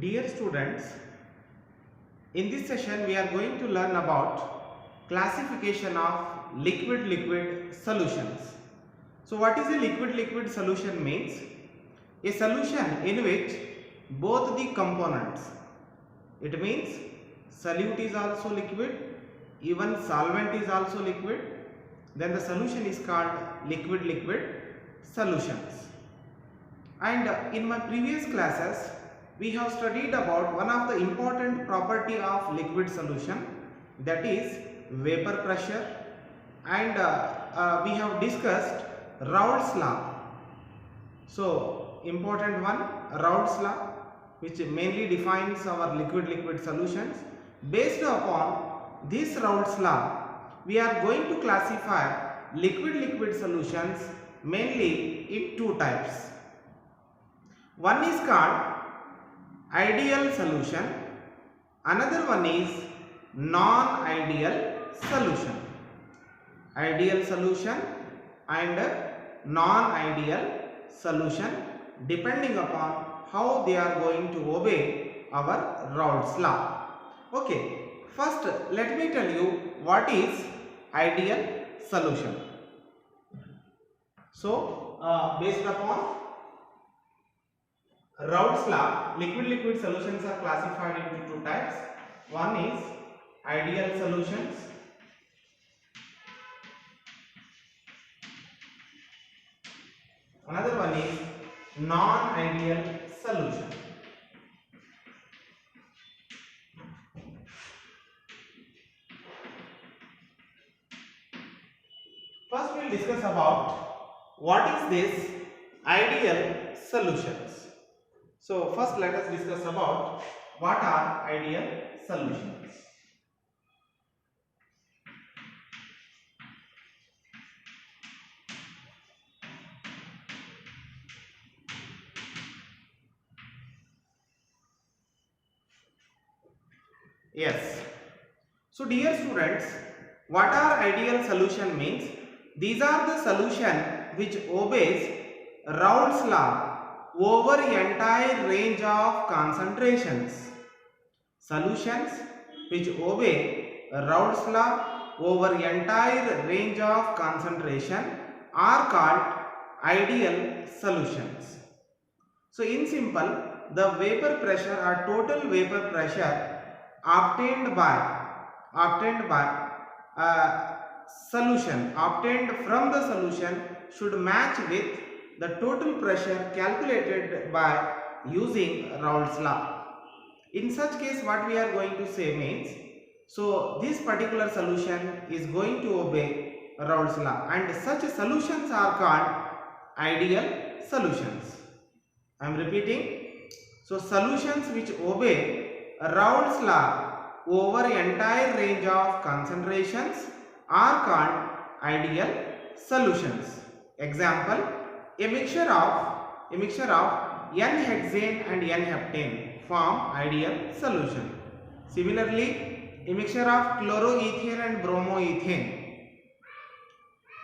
Dear students, in this session we are going to learn about classification of liquid solutions. So what is a liquid solution means? A solution in which both the components, it means solute is also liquid, even solvent is also liquid, then the solution is called liquid solutions. And in my previous classes we have studied about one of the important property of liquid solution, that is vapor pressure, and we have discussed Raoult's law. So important one, Raoult's law, which mainly defines our liquid solutions. Based upon this Raoult's law, we are going to classify liquid solutions mainly in two types. One is called ideal solution, another one is non-ideal solution. Ideal solution and non-ideal solution depending upon how they are going to obey our Raoult's law. Okay, first let me tell you what is ideal solution. So based upon Raoult's law, liquid solutions are classified into two types. One is ideal solutions, another one is non-ideal solution. First we will discuss about what is this ideal solutions. So first let us discuss about what are ideal solutions. Yes. So dear students, what are ideal solution means? These are the solution which obeys Raoult's law over entire range of concentrations. Solutions which obey Raoult's law over entire range of concentration are called ideal solutions. So in simple, the vapor pressure or total vapor pressure obtained from the solution should match with the total pressure calculated by using Raoult's law. In such case, what we are going to say means, so this particular solution is going to obey Raoult's law, and such solutions are called ideal solutions. I am repeating. So solutions which obey Raoult's law over entire range of concentrations are called ideal solutions. Example, a mixture of N-hexane and N-heptane form ideal solution. Similarly, a mixture of chloroethane and bromoethane,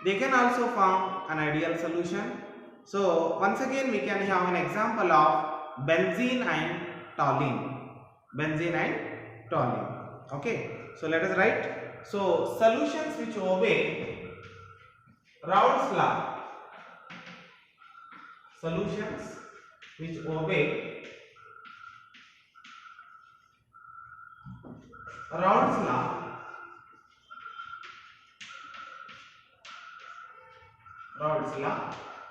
they can also form an ideal solution. So once again we can have an example of benzene and toluene. Okay, so let us write. So solutions which obey Raoult's law, solutions which obey Raoult's law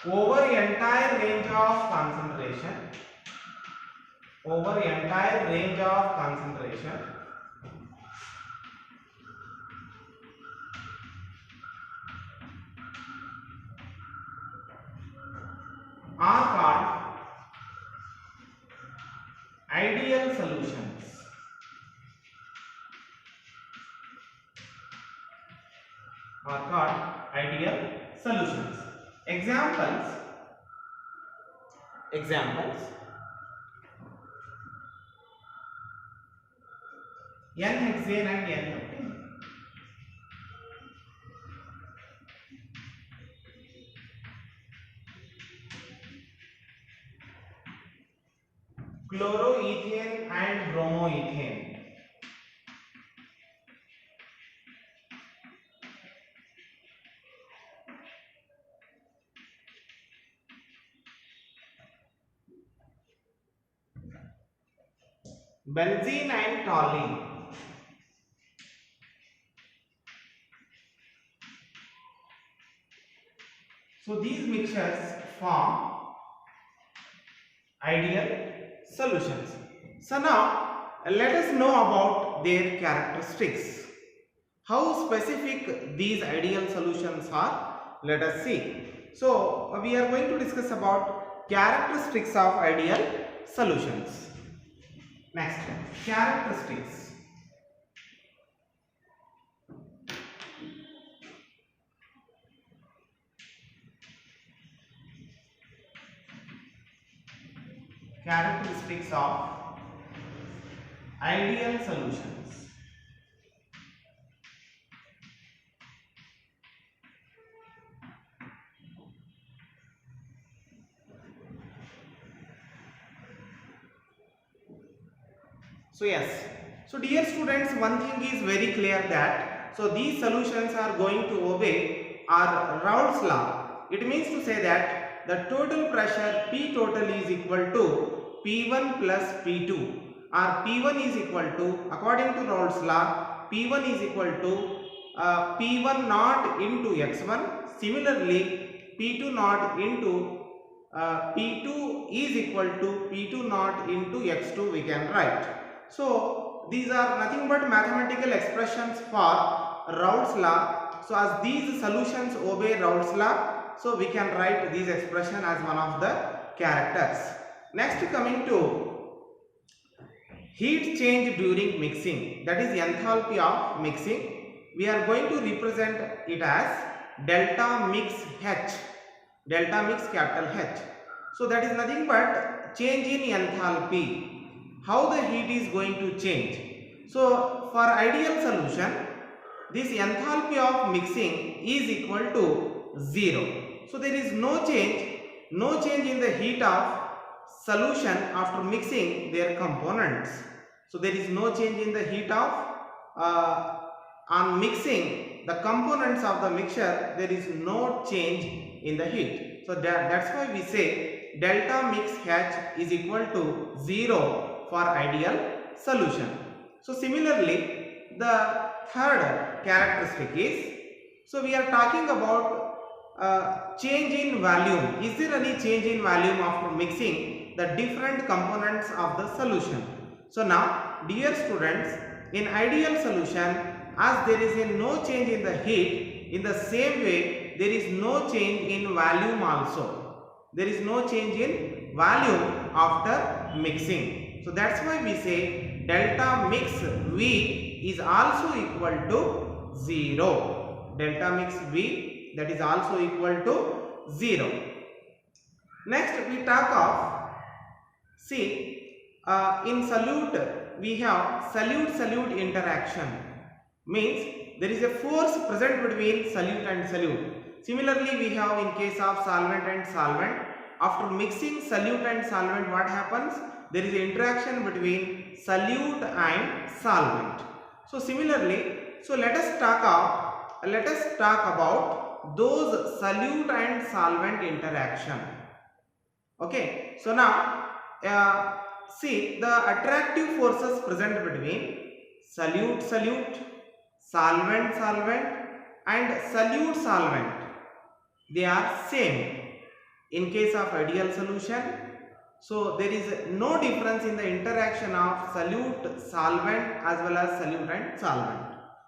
over entire range of concentration, are called ideal solutions. Examples N-hexane and N-heptane. chloroethane and bromoethane. Benzene and toluene. So these mixtures form ideal solutions. So now let us know about their characteristics. How specific these ideal solutions are, let us see. So we are going to discuss about characteristics of ideal solutions. Next, characteristics. Characteristics of ideal solutions. So yes, so dear students, one thing is very clear that these solutions are going to obey our Raoult's law. It means to say that the total pressure P total is equal to P1 plus P2, or P1 is equal to, according to Raoult's law, P1 is equal to P1 naught into x1. Similarly, P2 naught into P2 is equal to P2 naught into x2 we can write. So these are nothing but mathematical expressions for Raoult's law. So as these solutions obey Raoult's law, so we can write these expression as one of the characters. Next, coming to heat change during mixing, that is enthalpy of mixing. We are going to represent it as delta mix H, delta mix capital H. So that is nothing but change in enthalpy, how the heat is going to change. So for ideal solution, this enthalpy of mixing is equal to 0. So there is no change in the heat of solution after mixing their components. So there is no change in the heat of on mixing the components of the mixture, there is no change in the heat. So that's why we say delta mix H is equal to 0 for ideal solution. So similarly, the third characteristic is, so we are talking about change in volume. Is there any change in volume after mixing the different components of the solution? So now, dear students, in ideal solution, as there is no change in the heat, in the same way there is no change in volume also. There is no change in volume after mixing. So that's why we say delta mix V is also equal to 0. Delta mix V, that is also equal to 0. Next we talk of, see, in solute we have solute-solute interaction. Means there is a force present between solute and solute. Similarly, we have in case of solvent and solvent. After mixing solute and solvent, what happens? There is an interaction between solute and solvent. So similarly, so let us talk about those solute and solvent interaction. Okay. So now see the attractive forces present between solute-solute, solvent-solvent and solute-solvent. They are same in case of ideal solution. So there is no difference in the interaction of solute, solvent as well as solute and solvent.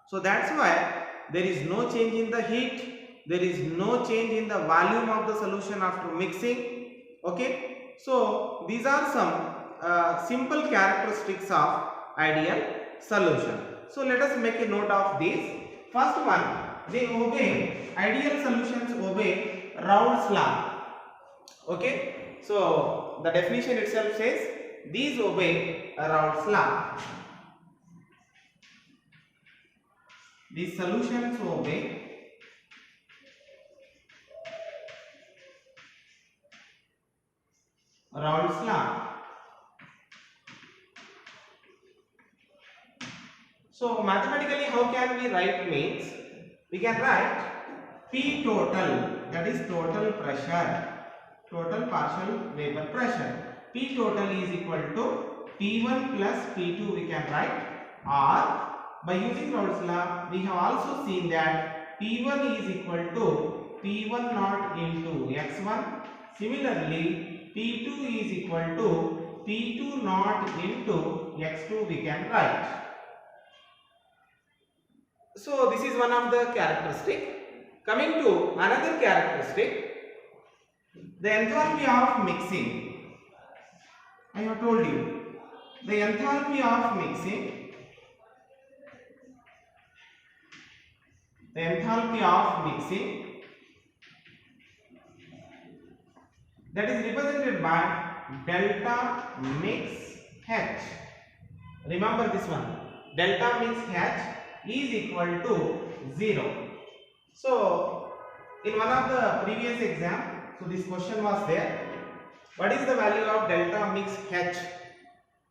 So that's why there is no change in the heat, there is no change in the volume of the solution after mixing. Okay. So these are some simple characteristics of ideal solution. So let us make a note of these. First one, they obey, ideal solutions obey Raoult's law. Okay. So the definition itself says these obey Raoult's law. These solutions obey Raoult's law. So mathematically how can we write means, we can write P total, that is total pressure, total partial vapor pressure. P total is equal to P1 plus P2 we can write, or by using Raoult's law we have also seen that P1 is equal to P1 naught into x1. Similarly P2 is equal to P2 naught into x2 we can write. So this is one of the characteristic. Coming to another characteristic, the enthalpy of mixing. I have told you, the enthalpy of mixing, that is represented by delta mix H. Remember this one, delta mix H is equal to 0. So in one of the previous exam, so this question was there. What is the value of delta mix H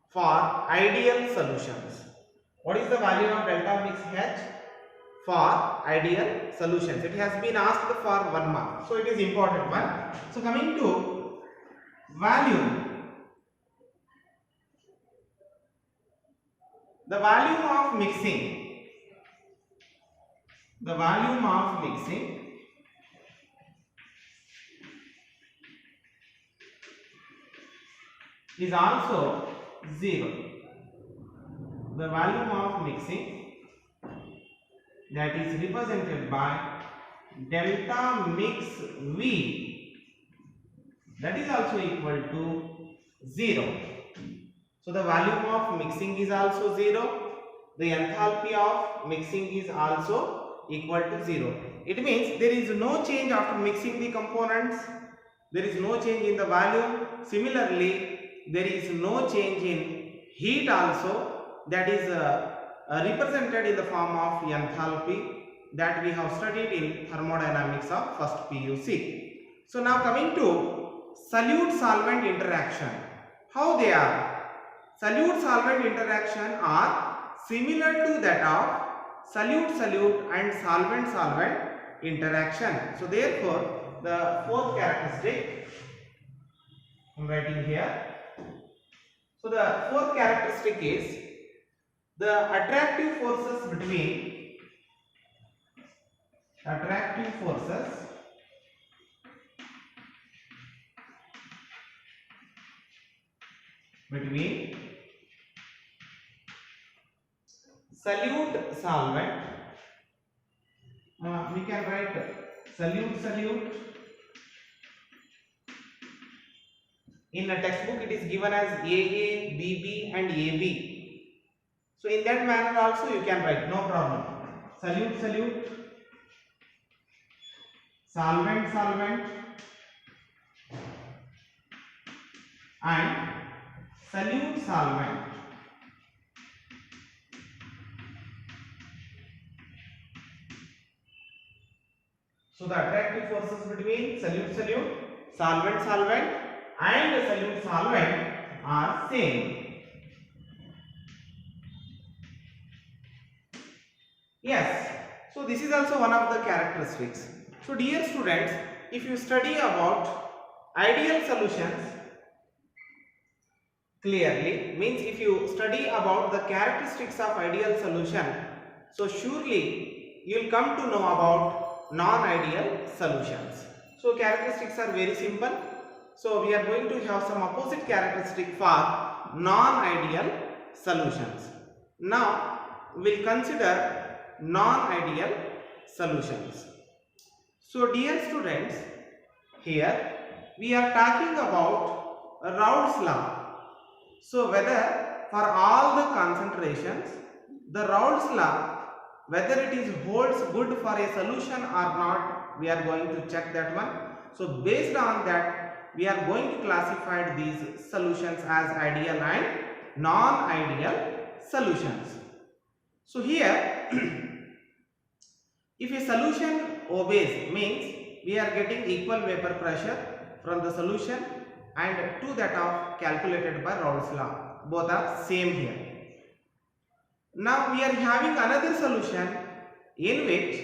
for ideal solutions? What is the value of delta mix H for ideal solutions? It has been asked for 1 mark, so it is important one. So coming to volume, the volume of mixing, is also 0. The volume of mixing, that is represented by delta mix V, that is also equal to 0. So the volume of mixing is also 0. The enthalpy of mixing is also equal to 0. It means there is no change after mixing the components. There is no change in the volume. Similarly, there is no change in heat also, that is represented in the form of enthalpy that we have studied in thermodynamics of first PUC. So now coming to solute-solvent interaction. How they are? Solute-solvent interaction are similar to that of solute-solute and solvent-solvent interaction. So therefore, the fourth characteristic I am writing here. So the fourth characteristic is the attractive forces between solute solvent. We can write solute. In a textbook it is given as AA, BB and AB. So in that manner also you can write, no problem. Solute, solvent and solute solvent. So the attractive forces between solute, solvent and solute solvent are same. Yes, so this is also one of the characteristics. So dear students, if you study about ideal solutions clearly, means if you study about the characteristics of ideal solution, so surely you will come to know about non-ideal solutions. So characteristics are very simple. So we are going to have some opposite characteristic for non-ideal solutions. Now we will consider non-ideal solutions. So dear students, here we are talking about Raoult's law. So whether for all the concentrations, the Raoult's law, whether it is holds good for a solution or not, we are going to check that one. So based on that, we are going to classify these solutions as ideal and non-ideal solutions. So here, if a solution obeys, means we are getting equal vapor pressure from the solution and to that of calculated by Raoult's law. Both are same here. Now we are having another solution in which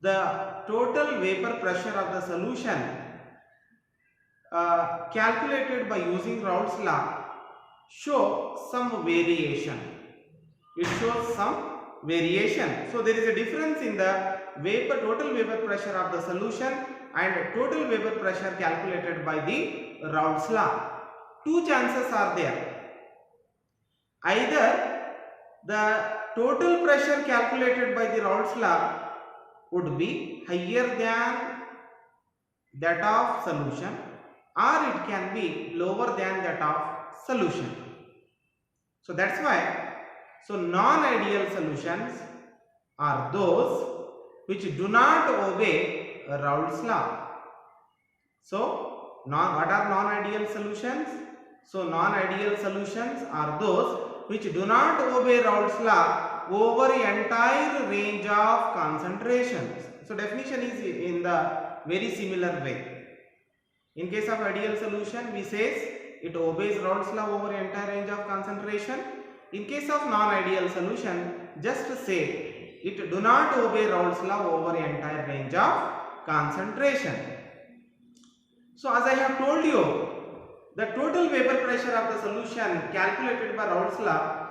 the total vapor pressure of the solution calculated by using Raoult's law show some variation. It shows some variation. So there is a difference in the total vapor pressure of the solution and total vapor pressure calculated by the Raoult's law. Two chances are there. Either the total pressure calculated by the Raoult's law would be higher than that of solution, or it can be lower than that of solution. So that's why, so non-ideal solutions are those which do not obey Raoult's law. So what are non-ideal solutions? So non-ideal solutions are those which do not obey Raoult's law over entire range of concentrations. So definition is in the very similar way. In case of ideal solution, we say it obeys Raoult's law over entire range of concentration. In case of non-ideal solution, just say it do not obey Raoult's law over entire range of concentration. So as I have told you, the total vapor pressure of the solution calculated by Raoult's law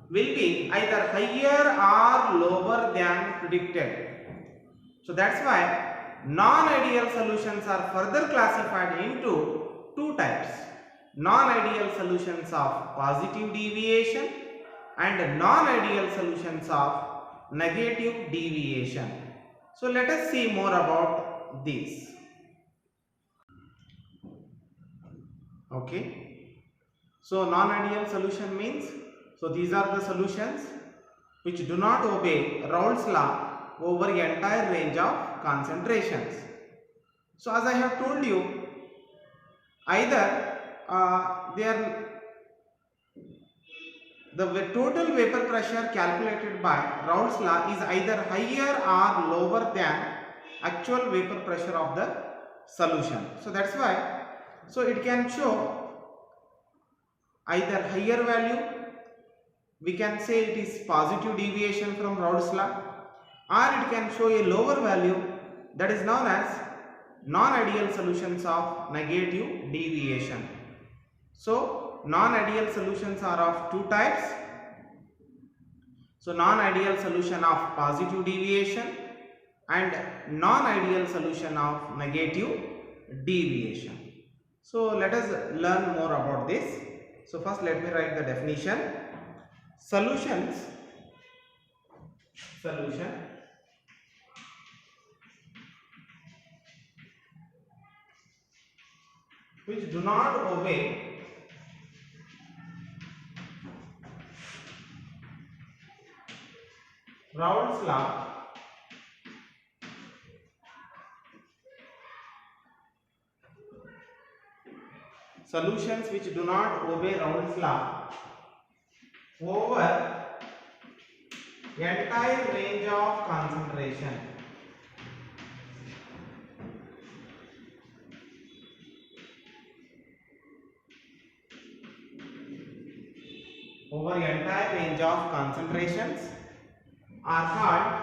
will be either higher or lower than predicted. So that's why non-ideal solutions are further classified into two types: non-ideal solutions of positive deviation and non-ideal solutions of negative deviation. So let us see more about these. Okay, so non-ideal solution means, so these are the solutions which do not obey Raoult's law over entire range of concentrations. So as I have told you, either the total vapor pressure calculated by Raoult's law is either higher or lower than actual vapor pressure of the solution. So that's why, so it can show either higher value, we can say it is positive deviation from Raoult's law, or it can show a lower value, that is known as non-ideal solutions of negative deviation. So non-ideal solutions are of two types. So non-ideal solution of positive deviation and non-ideal solution of negative deviation. So let us learn more about this. So first let me write the definition. Solution which do not obey Raoult's law solutions which do not obey Raoult's law over entire range of concentration. Over entire range of concentrations are called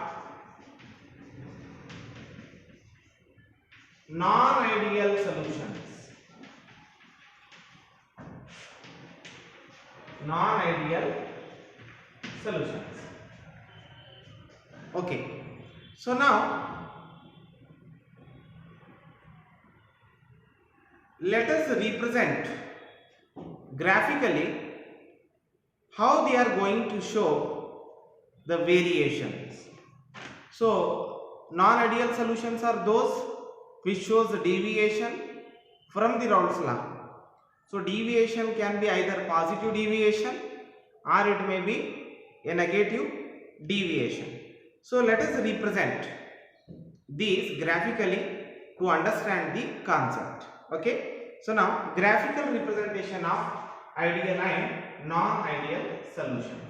non-ideal solutions. Non-ideal solutions. Okay, so now let us represent graphically how they are going to show the variations. So non-ideal solutions are those which shows the deviation from the Raoult's law. So deviation can be either positive deviation or it may be a negative deviation. So let us represent these graphically to understand the concept. Okay. So now graphical representation of ideal and non-ideal solution.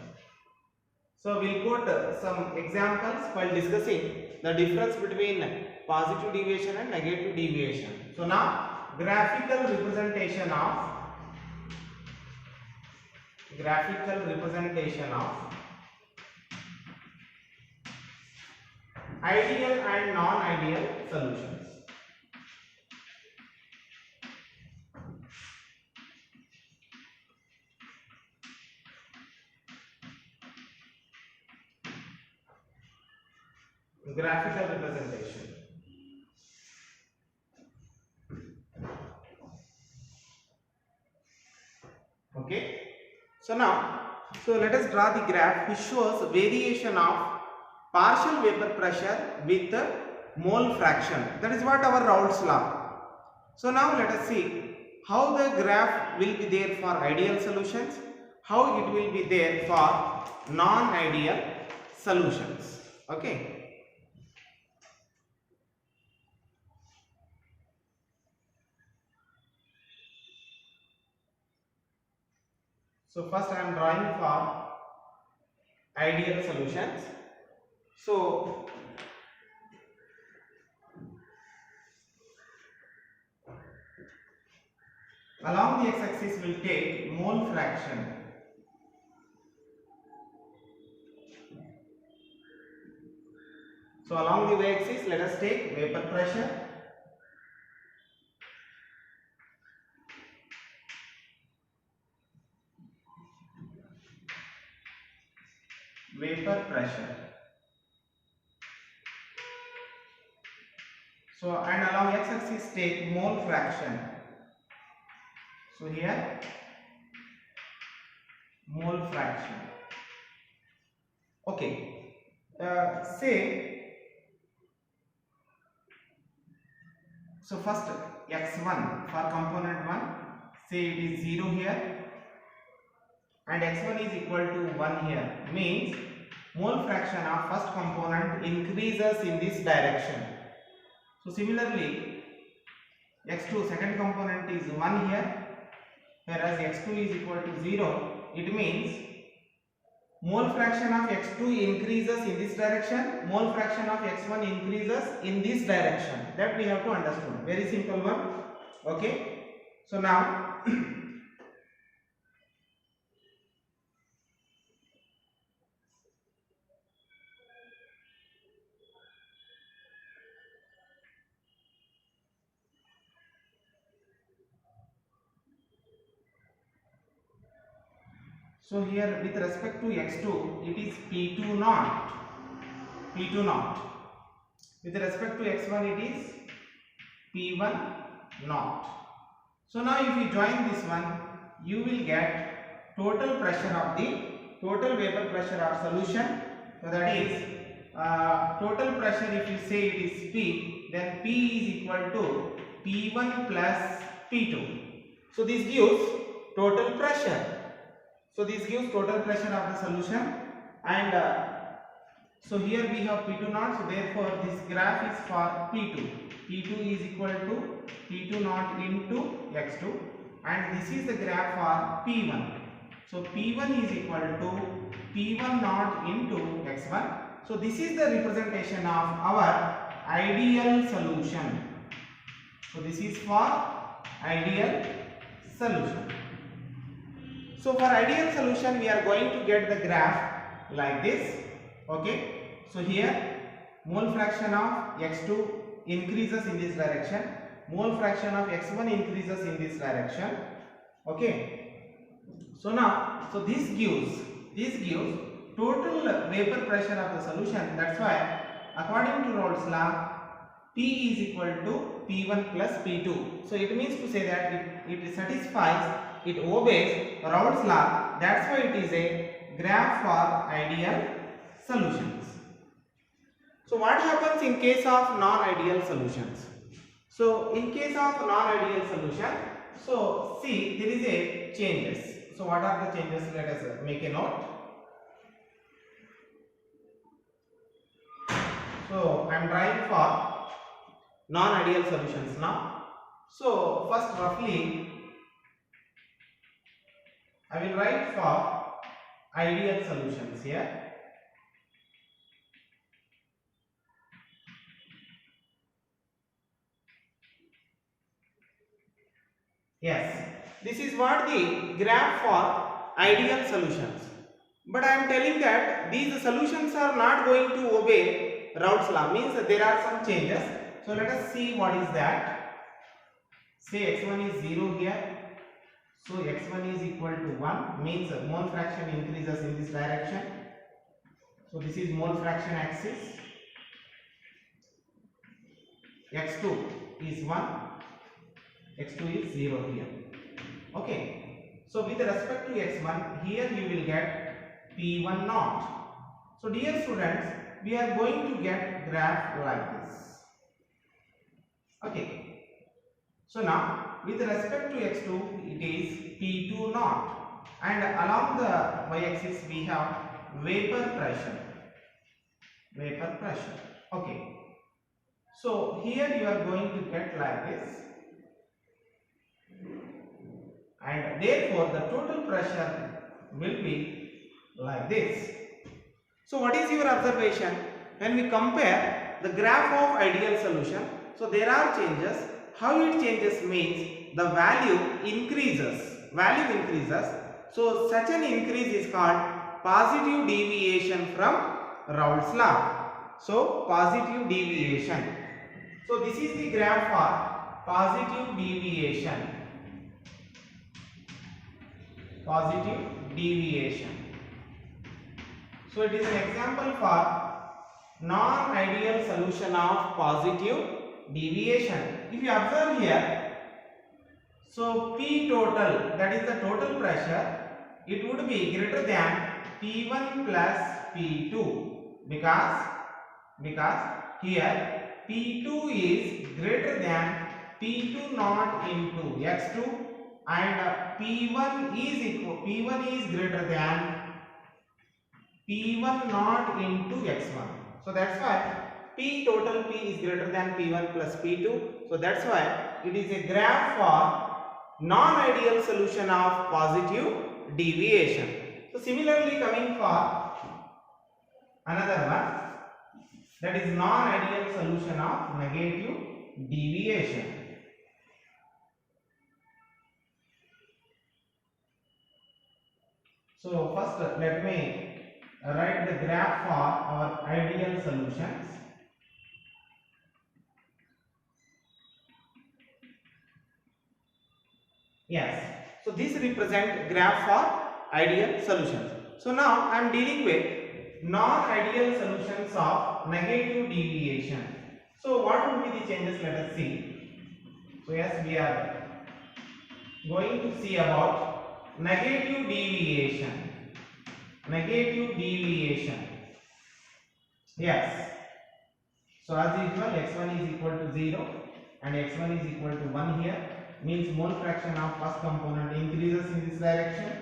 So we'll put some examples while discussing the difference between positive deviation and negative deviation. So now graphical representation of ideal and non-ideal solutions. Graphical representation. Okay. So now, let us draw the graph which shows variation of partial vapor pressure with the mole fraction. That is what our Raoult's law. So now let us see how the graph will be there for ideal solutions, how it will be there for non-ideal solutions. Okay. So first I am drawing for ideal solutions. So along the x-axis we will take mole fraction. So along the y-axis let us take vapor pressure. Vapor pressure. So and along x-axis take mole fraction. So here mole fraction. Okay. Say so first x1 for component 1, say it is 0 here and x1 is equal to 1 here, means mole fraction of first component increases in this direction. So similarly x2 second component is 1 here, whereas x2 is equal to 0, it means mole fraction of x2 increases in this direction, mole fraction of x1 increases in this direction. That we have to understand. Very simple one. Okay. So now so here with respect to x2 it is P2 naught. P2 naught. With respect to x1 it is P1 naught. So now if you join this one, you will get total pressure of the total vapor pressure of solution. So that is total pressure, if you say it is P, then P is equal to P1 plus P2. So this gives total pressure. So this gives total pressure of the solution, and so here we have P2 naught. So therefore this graph is for P2. P2 is equal to P2 naught into x2, and this is the graph for P1. So P1 is equal to P1 naught into x1. So this is the representation of our ideal solution. So this is for ideal solution. So for ideal solution we are going to get the graph like this. Okay. So here mole fraction of x2 increases in this direction, mole fraction of x1 increases in this direction. Okay. So now this gives total vapor pressure of the solution. That's why according to Raoult's law P is equal to P1 plus P2. So it means to say that it satisfies, it obeys Raoult's law. That's why it is a graph for ideal solutions. So what happens in case of non-ideal solutions? So in case of non-ideal solution, so see there is a changes. So what are the changes? Let us make a note. So I am trying for non-ideal solutions now. So first roughly I will write for ideal solutions here. Yes, this is what the graph for ideal solutions. But I am telling that these solutions are not going to obey Raoult's law, means there are some changes. So let us see what is that. Say x1 is 0 here. So x1 is equal to 1, means mole fraction increases in this direction. So this is mole fraction axis. x2 is 1, x2 is 0 here. Okay. So with respect to x1, here you will get p1 naught. So dear students, we are going to get graph like this. Okay. So now with respect to x2, it is p2 naught, and along the y-axis we have vapor pressure. Vapor pressure. Okay. So here you are going to get like this, and therefore the total pressure will be like this. So what is your observation? When we compare the graph of ideal solution, so there are changes. How it changes means the value increases. Value increases. So such an increase is called positive deviation from Raoult's law. So positive deviation. So this is the graph for positive deviation. Positive deviation. So it is an example for non-ideal solution of positive deviation. If you observe here, so P total, that is the total pressure, it would be greater than P1 plus P2 because here P2 is greater than P2 naught into x2, and P1 is greater than P1 naught into x1. So that's why P total P is greater than P1 plus P2. So that's why it is a graph for non-ideal solution of positive deviation. So similarly, coming for another one, that is non-ideal solution of negative deviation. So first let me write the graph for our ideal solutions. Yes, so this represent graph for ideal solutions. So now I am dealing with non-ideal solutions of negative deviation. So what would be the changes? Let us see. So yes, we are going to see about negative deviation. Negative deviation. Yes. So as usual, x1 is equal to 0 and x1 is equal to 1 here. Means mole fraction of first component increases in this direction.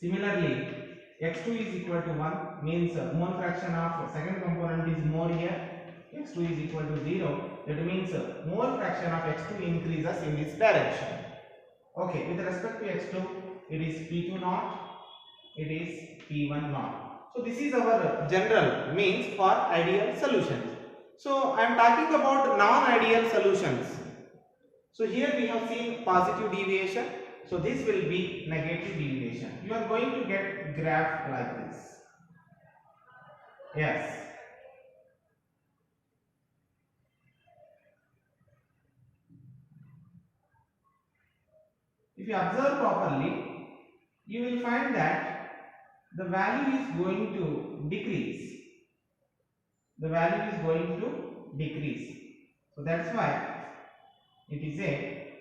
Similarly, x2 is equal to 1 means mole fraction of second component is more here. x2 is equal to 0. That means mole fraction of x2 increases in this direction. Okay, with respect to x2, it is p2 naught, it is p1 naught. So this is our general means for ideal solutions. So I am talking about non-ideal solutions. So here we have seen positive deviation. So this will be negative deviation. You are going to get graph like this. Yes. If you observe properly, you will find that the value is going to decrease. The value is going to decrease. So that's why it is a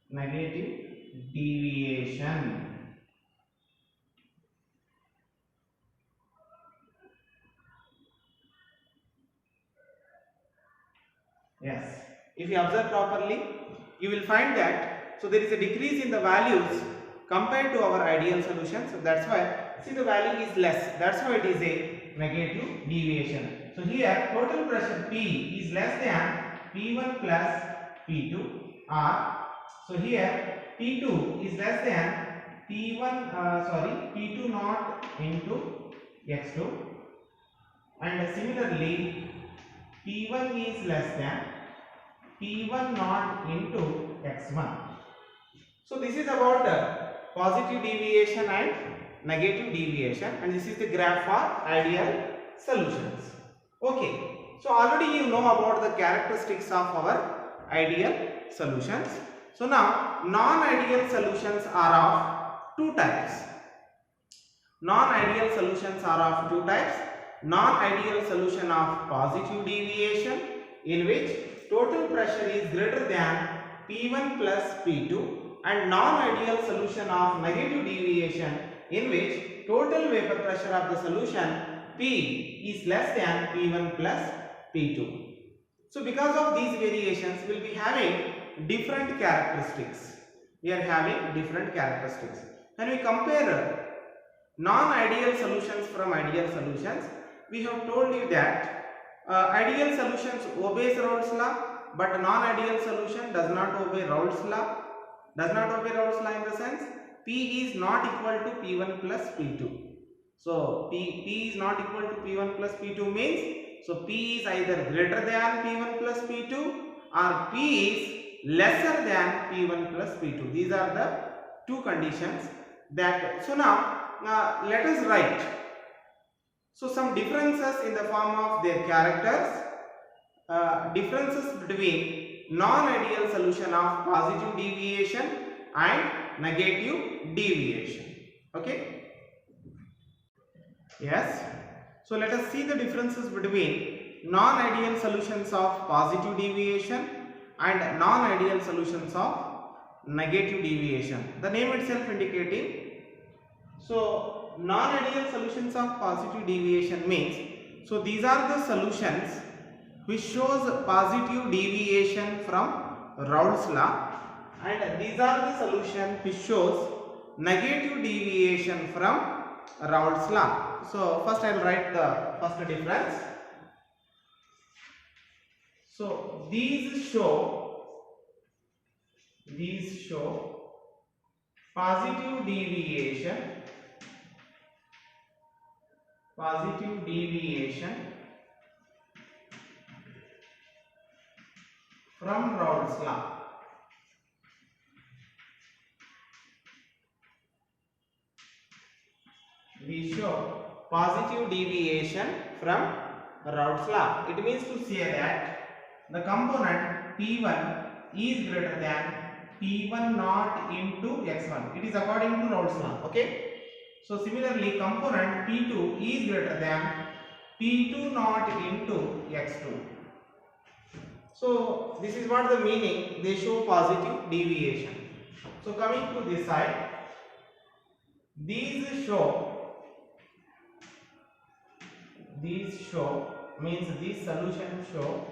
negative deviation. Yes. If you observe properly, you will find that so there is a decrease in the values compared to our ideal solution. So that's why see the value is less. That's why it is a negative deviation. So here total pressure P is less than P1 plus P2, or so here P2 is less than P2 naught into x2, and similarly P1 is less than P1 naught into x1. So this is about positive deviation and negative deviation, and this is the graph for ideal solutions. Okay, so already you know about the characteristics of our ideal solutions. So now non-ideal solutions are of two types. Non-ideal solutions are of two types. Non-ideal solution of positive deviation, in which total pressure is greater than P1 plus P2, and non-ideal solution of negative deviation, in which total vapor pressure of the solution P is less than P1 plus P2. So because of these variations, we will be having different characteristics. We are having different characteristics. When we compare non-ideal solutions from ideal solutions, we have told you that ideal solutions obeys Raoult's law, but non-ideal solution does not obey Raoult's law. Does not obey Raoult's law in the sense P is not equal to P1 plus P2. So P is not equal to P1 plus P2 means, so P is either greater than P1 plus P2 or P is lesser than P1 plus P2. These are the two conditions that. So now let us write. So some differences in the form of their characters, differences between non-ideal solution of positive deviation and negative deviation. Okay. Yes. So let us see the differences between non-ideal solutions of positive deviation and non-ideal solutions of negative deviation. The name itself indicating. So non-ideal solutions of positive deviation means, so these are the solutions which shows positive deviation from Raoult's law, and these are the solutions which shows negative deviation from Raoult's law. So first I will write the first difference. So these show positive deviation from Raoult's law. We show positive deviation from Raoult's law. It means to say that the component P1 is greater than P1 naught into x1. It is according to Raoult's law. Okay. So similarly, component P2 is greater than P2 naught into x2. So this is what the meaning, they show positive deviation. So coming to this side, these show means these solutions show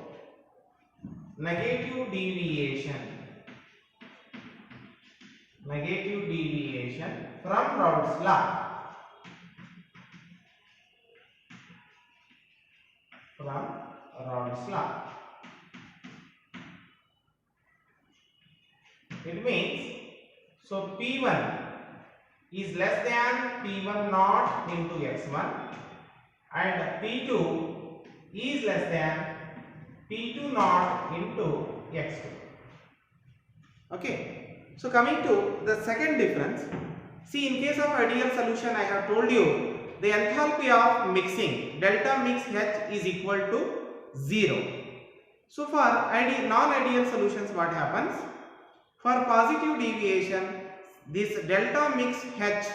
negative deviation from Raoult's law. It means, so P1 is less than P1 naught into x1, and P2 is less than P2 naught into x2. Okay. So coming to the second difference, see, in case of ideal solution, I have told you the enthalpy of mixing delta mix H is equal to 0. So for non-ideal solutions, what happens? For positive deviation, this delta mix H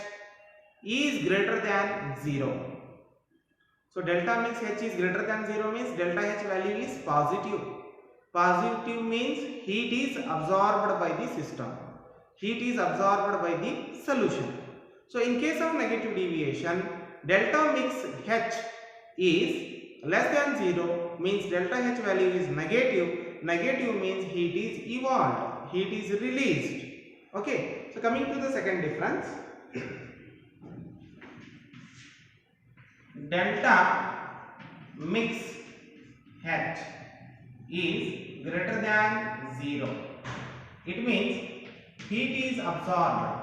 is greater than 0. So delta mix H is greater than 0 means delta H value is positive. Positive means heat is absorbed by the system. Heat is absorbed by the solution. So in case of negative deviation, delta mix H is less than 0 means delta H value is negative. Negative means heat is evolved, heat is released. Okay. So coming to the second difference, delta mix H is greater than 0. It means heat is absorbed.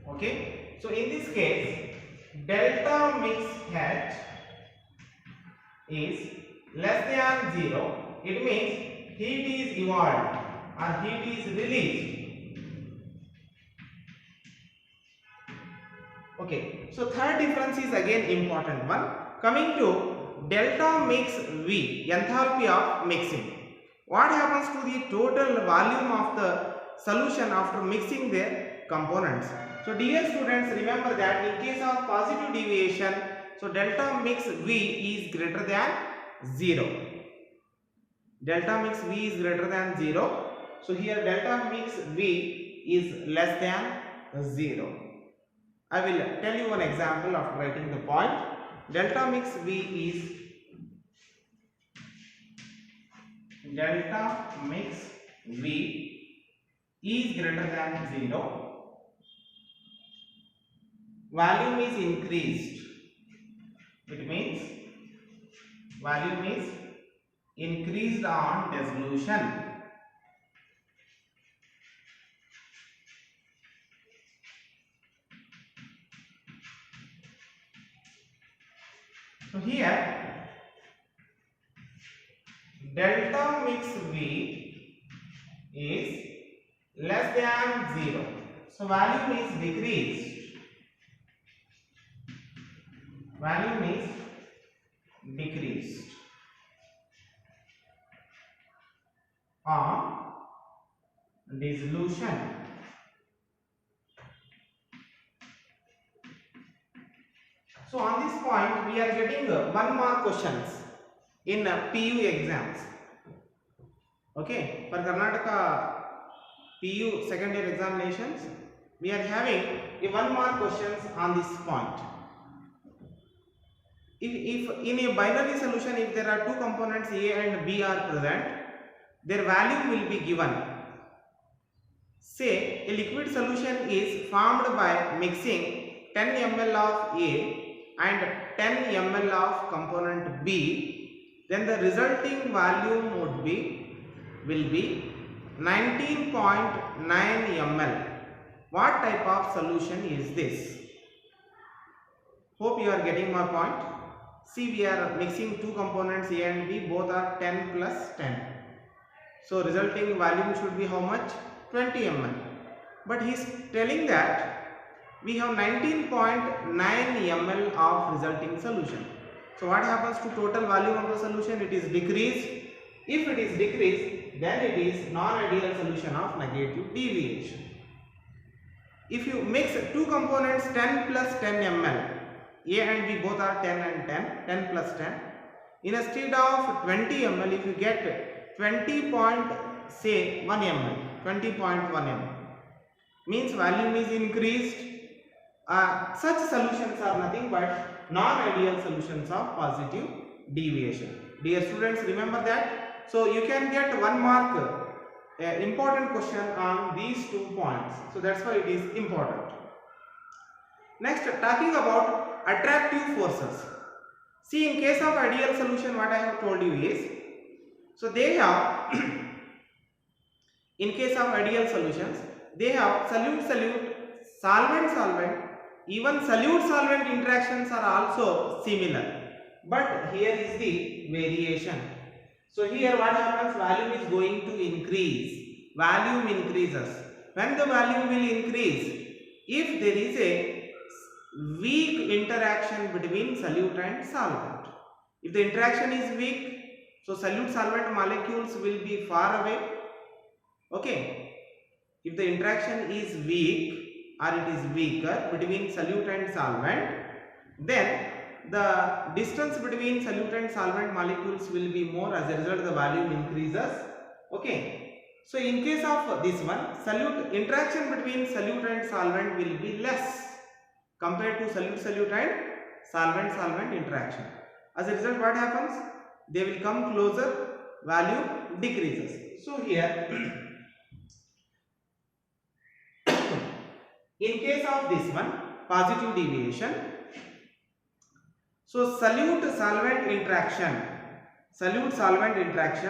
Okay. So in this case, delta mix H is less than 0. It means heat is evolved. or heat is released. Okay, so third difference is again important one. Coming to delta mix V, enthalpy of mixing. What happens to the total volume of the solution after mixing their components? So dear students, remember that in case of positive deviation, so delta mix V is greater than 0. Delta mix V is greater than 0. So here delta mix V is less than 0. I will tell you one example after writing the point. Delta mix V is greater than 0. Volume is increased. It means volume is increased on dissolution. So here delta mix V is less than 0. So volume is decreased. Volume is decreased on dissolution. So on this point we are getting 1 mark questions in PU exams. Okay, for Karnataka PU second year examinations we are having a 1 mark questions on this point. If in a binary solution, if there are two components A and B are present, their value will be given. Say a liquid solution is formed by mixing 10 ml of A and 10 ml of component B, then the resulting volume will be 19.9 ml. What type of solution is this? Hope you are getting my point. See, we are mixing two components A and B, both are 10 plus 10. So resulting volume should be how much? 20 ml. But he is telling that we have 19.9 ml of resulting solution. So what happens to total volume of the solution? It is decreased. If it is decreased, then it is non-ideal solution of negative deviation. If you mix two components 10 plus 10 ml, A and B both are 10 and 10, 10 plus 10. Instead of 20 ml, if you get 20.1 ml, 20.1 ml, means volume is increased. Such solutions are nothing but non-ideal solutions of positive deviation. Dear students, remember that. So you can get 1 mark important question on these 2 points. So that's why it is important. Next, talking about attractive forces. See, in case of ideal solution, what I have told you is, so they have in case of ideal solutions, they have solute, solvent, even solute-solvent interactions are also similar. But here is the variation. So here what happens? Volume is going to increase. Volume increases. When the volume will increase, if there is a weak interaction between solute and solvent. If the interaction is weak, so solute-solvent molecules will be far away. Okay. If the interaction is weak or it is weaker between solute and solvent, then the distance between solute and solvent molecules will be more. As a result, the volume increases. Okay. So in case of this one, interaction between solute and solvent will be less compared to solute and solvent interaction. As a result, what happens? They will come closer, value decreases. So here in case of this one, positive deviation, so solute solvent interaction,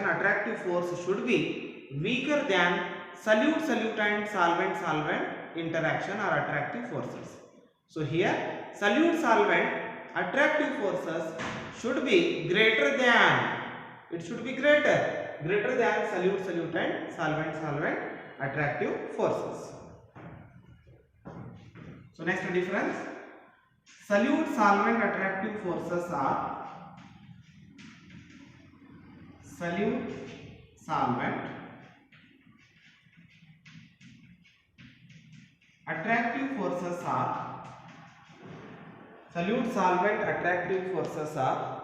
attractive force should be weaker than solute and solvent interaction or attractive forces. So here solute solvent attractive forces should be greater than, it should be greater greater than solute and solvent attractive forces. So next difference, solute solvent attractive forces are solute solvent attractive forces are solute solvent attractive forces are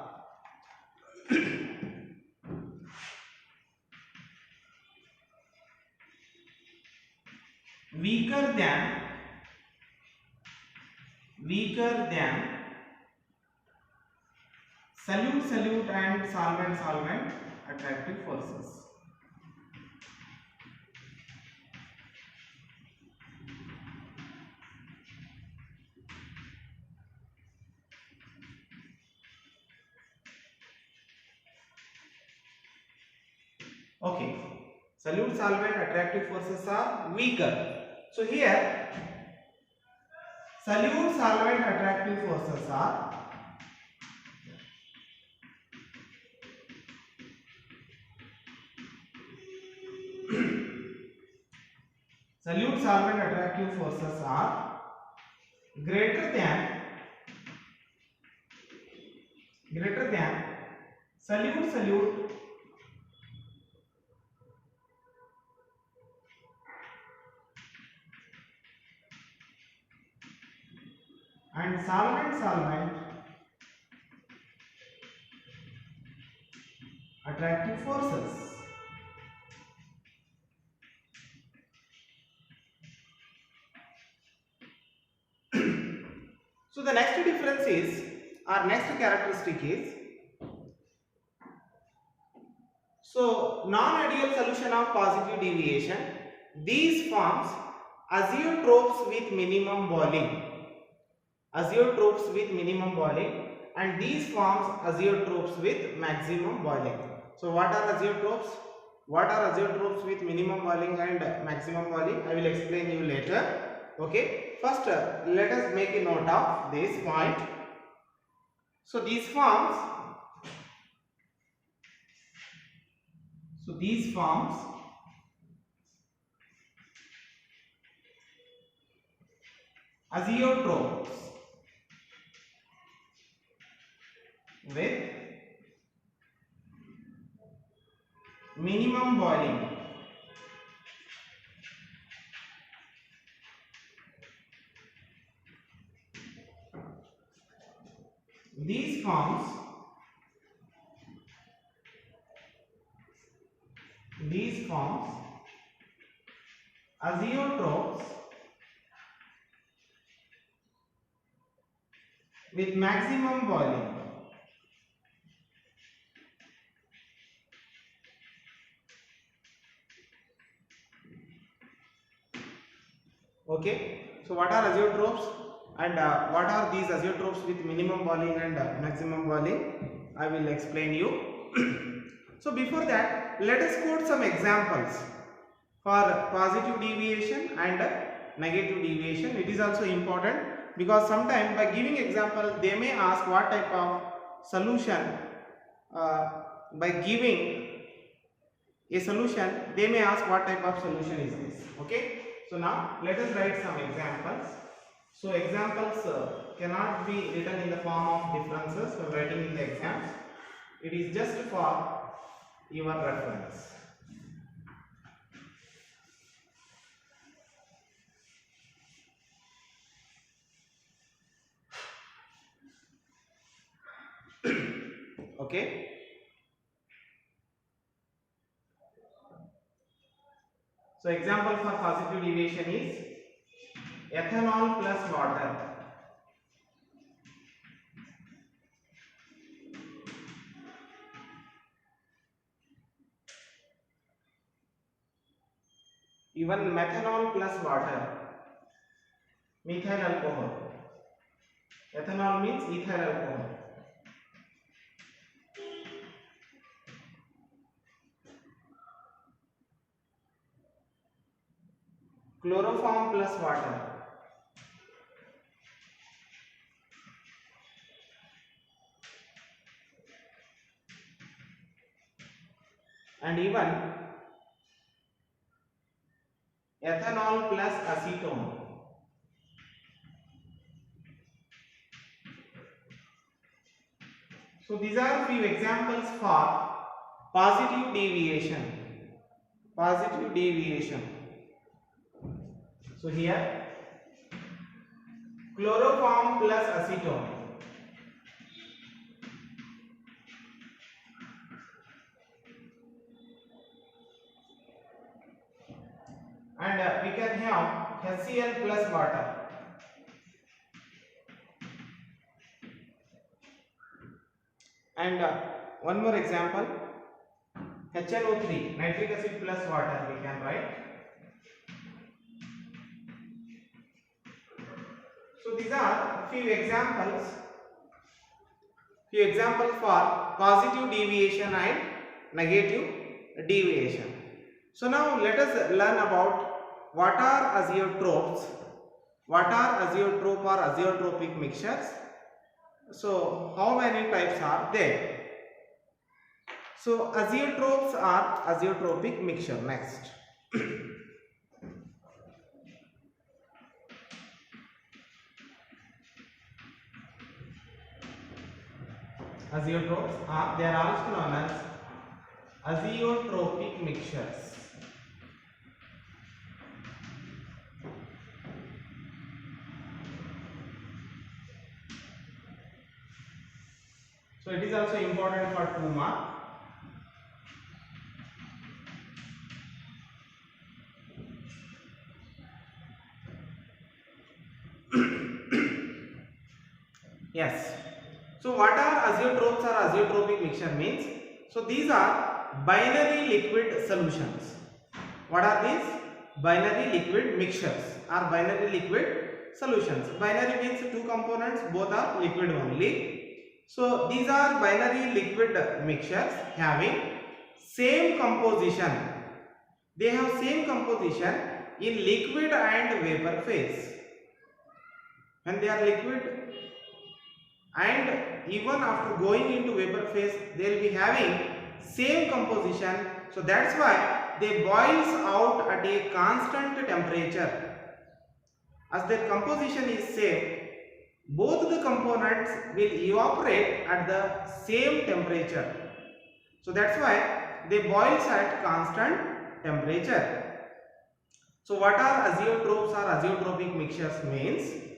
weaker than solute and solvent attractive forces. Okay, solute solvent attractive forces are weaker. So here solute solvent attractive forces are solute solvent attractive forces are greater than solute and solvent attractive forces. So the next difference is, our next characteristic is, so non-ideal solution of positive deviation, these forms azeotropes with minimum boiling, and these forms azeotropes with maximum boiling. So what are azeotropes? With minimum boiling and maximum boiling? I will explain you later. Okay, first let us make a note of this point. So these forms azeotropes with minimum boiling. These forms azeotropes with maximum boiling. Okay, so what are azeotropes and what are these azeotropes with minimum boiling and maximum boiling? I will explain you. So before that, let us quote some examples for positive deviation and negative deviation. It is also important because sometimes by giving example they may ask what type of solution, by giving a solution they may ask what type of solution is this. Okay, so now let us write some examples. So examples cannot be written in the form of differences when writing in the exams. It is just for your reference. Okay, so example for positive deviation is ethanol plus water. Even methanol plus water, methyl alcohol. Ethanol means ethyl alcohol. Chloroform plus water. and even ethanol plus acetone. So these are few examples for positive deviation. Positive deviation. So here chloroform plus acetone. And we can have HCl plus water. And one more example, HNO3, nitric acid plus water we can write. So these are few examples for positive deviation and negative deviation. So now let us learn about what are azeotropes, what are azeotrope or azeotropic mixtures. So how many types are there? So azeotropes are azeotropic mixture. Next. Azeotropes are, they are also known as azeotropic mixtures. So it is also important for 2 mark. Yes. So what are azeotropes or azeotropic mixture means? So these are binary liquid solutions. What are these? Binary liquid mixtures or binary liquid solutions. Binary means 2 components, both are liquid only. So these are binary liquid mixtures having same composition. They have same composition in liquid and vapor phase. When they are liquid and even after going into vapor phase, they will be having same composition. So that's why they boils out at a constant temperature. As their composition is same, both the components will evaporate at the same temperature. So that's why they boils at constant temperature. So what are azeotropes or azeotropic mixtures means?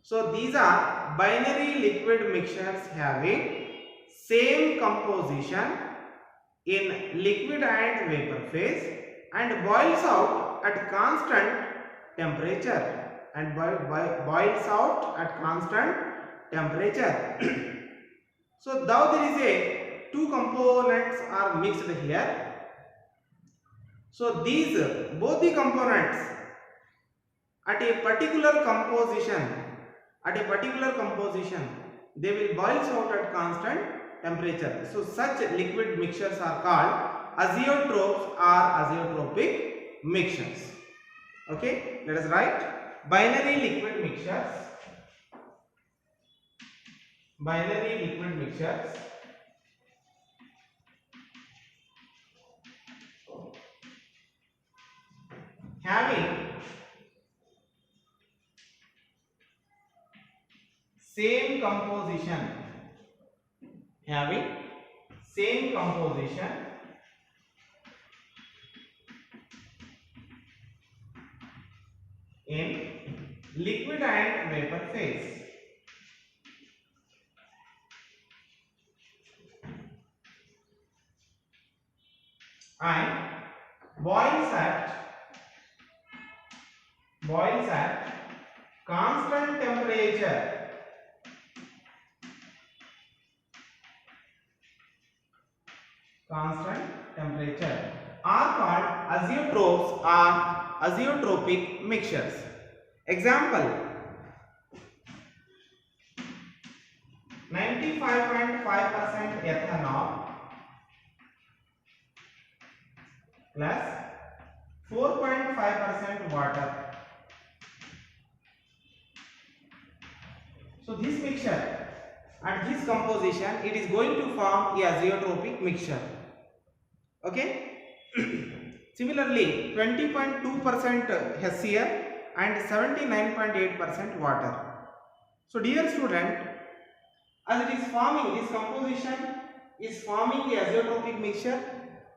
So these are binary liquid mixtures having same composition in liquid and vapor phase and boils out at constant temperature. And boils out at constant temperature. So now there is a 2 components are mixed here. So these both the components at a particular composition, they will boils out at constant temperature. So such liquid mixtures are called azeotropes or azeotropic mixtures. Okay, let us write. Binary liquid mixtures, having same composition, in liquid and vapor phase. And boils at constant temperature. Are called azeotropes or azeotropic mixtures. Example: 95.5% ethanol plus 4.5% water. So this mixture at this composition, it is going to form a azeotropic mixture. Okay. Similarly, 20.2% HCl and 79.8% water. So dear student, as it is forming, this composition is forming the azeotropic mixture.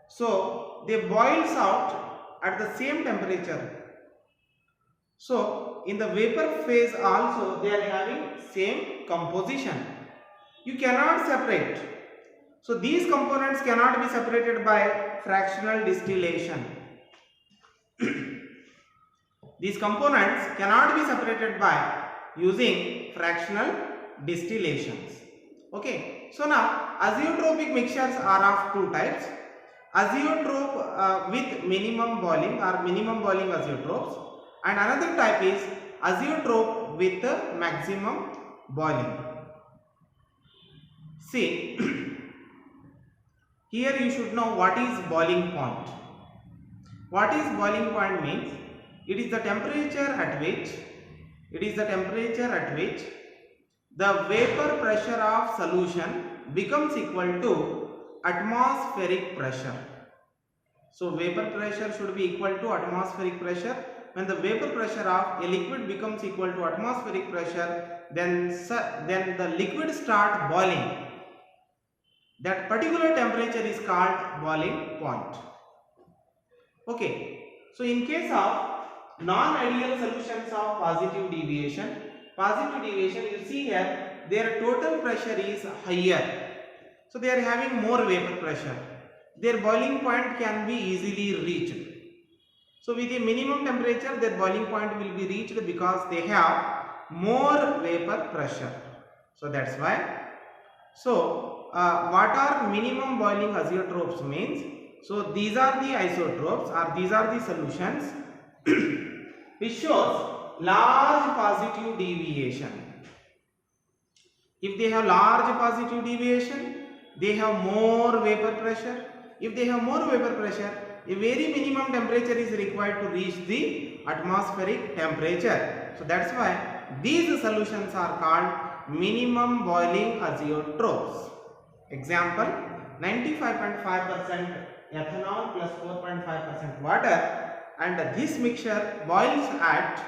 So they boils out at the same temperature. So in the vapor phase also they are having same composition. You cannot separate. So these components cannot be separated by fractional distillation. These components cannot be separated by using fractional distillations. Okay. So now azeotropic mixtures are of two types. Azeotrope with minimum boiling or minimum boiling azeotropes, and another type is azeotrope with maximum boiling. See, here you should know what is boiling point. What is boiling point means? It is the temperature at which the vapor pressure of solution becomes equal to atmospheric pressure. So vapor pressure should be equal to atmospheric pressure. When the vapor pressure of a liquid becomes equal to atmospheric pressure, then the liquid start boiling. That particular temperature is called boiling point. Okay. So in case of non-ideal solutions of positive deviation, you see here their total pressure is higher. So they are having more vapor pressure. Their boiling point can be easily reached. So with a minimum temperature, their boiling point will be reached because they have more vapor pressure. So that's why. So what are minimum boiling azeotropes means? So these are the isotopes or these are the solutions which shows large positive deviation. If they have large positive deviation, they have more vapor pressure. If they have more vapor pressure, a very minimum temperature is required to reach the atmospheric temperature. So that's why these solutions are called minimum boiling azeotropes. Example, 95.5% ethanol plus 4.5% water, and this mixture boils at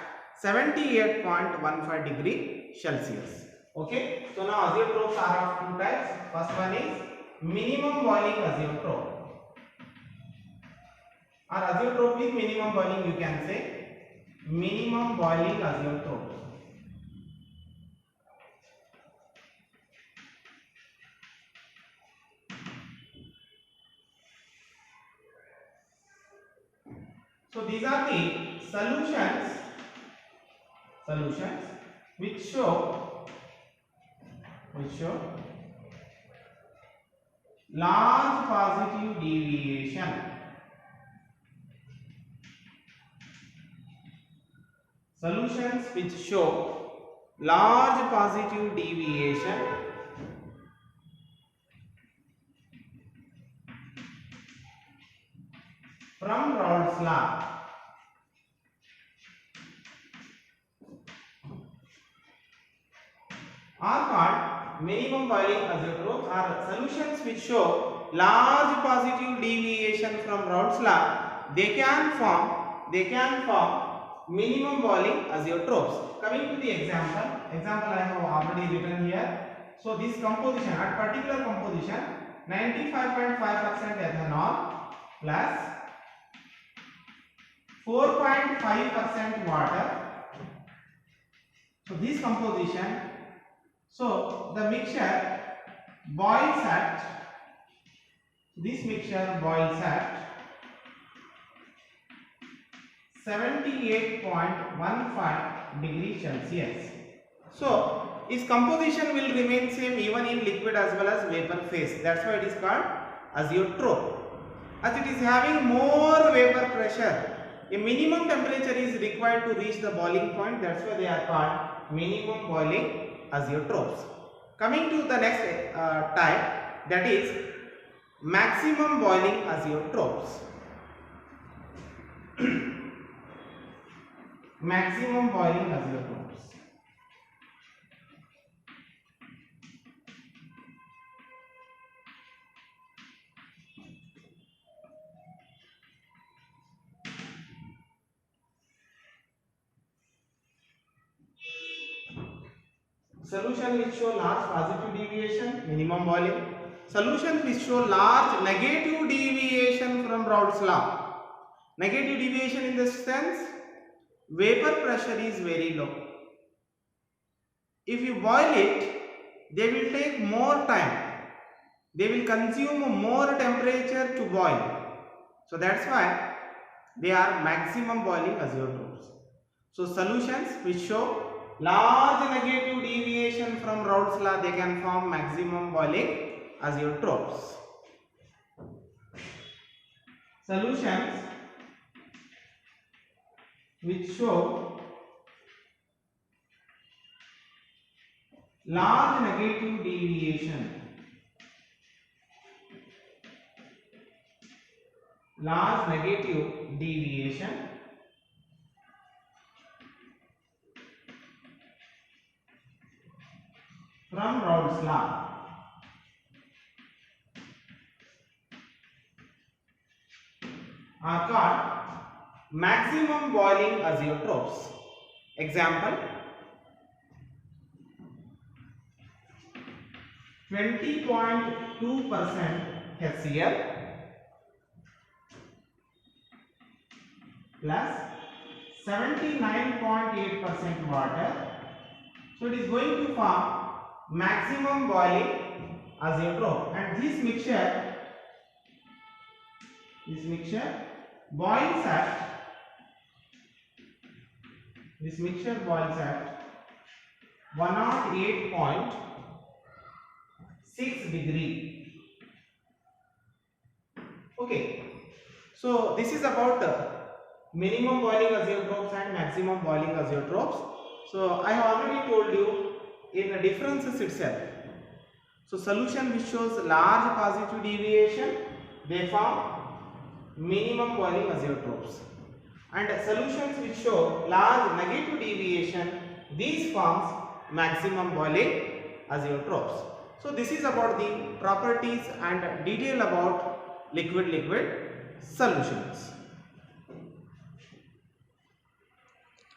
78.15 degree Celsius. Okay, so now azeotropes are of two types. First one is minimum boiling azeotrope, or azeotrope with minimum boiling, you can say minimum boiling azeotrope. So these are the solutions which show large positive deviation. Solutions which show large positive deviation from Raoult's law. Are called minimum boiling azeotropes, are solutions which show large positive deviation from Raoult's law. They can form minimum boiling azeotropes. Coming to the example I have already written here. So this composition, at particular composition, 95.5% ethanol plus 4.5% water. So this composition, so the mixture boils at 78.15 degrees Celsius. So its composition will remain same even in liquid as well as vapor phase. That's why it is called azeotrope. As it is having more vapor pressure, a minimum temperature is required to reach the boiling point. That's why they are called minimum boiling azeotropes. Coming to the next type, that is maximum boiling azeotropes. Maximum boiling azeotropes. Solution which show large positive deviation, minimum boiling. Solutions which show large negative deviation from Raoult's law. Negative deviation in the sense, vapor pressure is very low. If you boil it, they will take more time. They will consume more temperature to boil. So that's why they are maximum boiling azeotrophs. So solutions which show large negative deviation from Raoult's law, they can form maximum boiling azeotrophs. Solutions which show large negative deviation, from Raoult's law are called maximum boiling azeotrophs. Example: 20.2% HCl plus 79.8% water. So it is going to form maximum boiling azeotroph, and this mixture boils at 108.6 degree. Okay, so this is about minimum boiling azeotrophs and maximum boiling azeotrophs. So I have already told you in the differences itself. So solution which shows large positive deviation, they form minimum boiling azeotrophs, and solutions which show large negative deviation, these forms maximum boiling azeotrophs. So this is about the properties and detail about liquid solutions.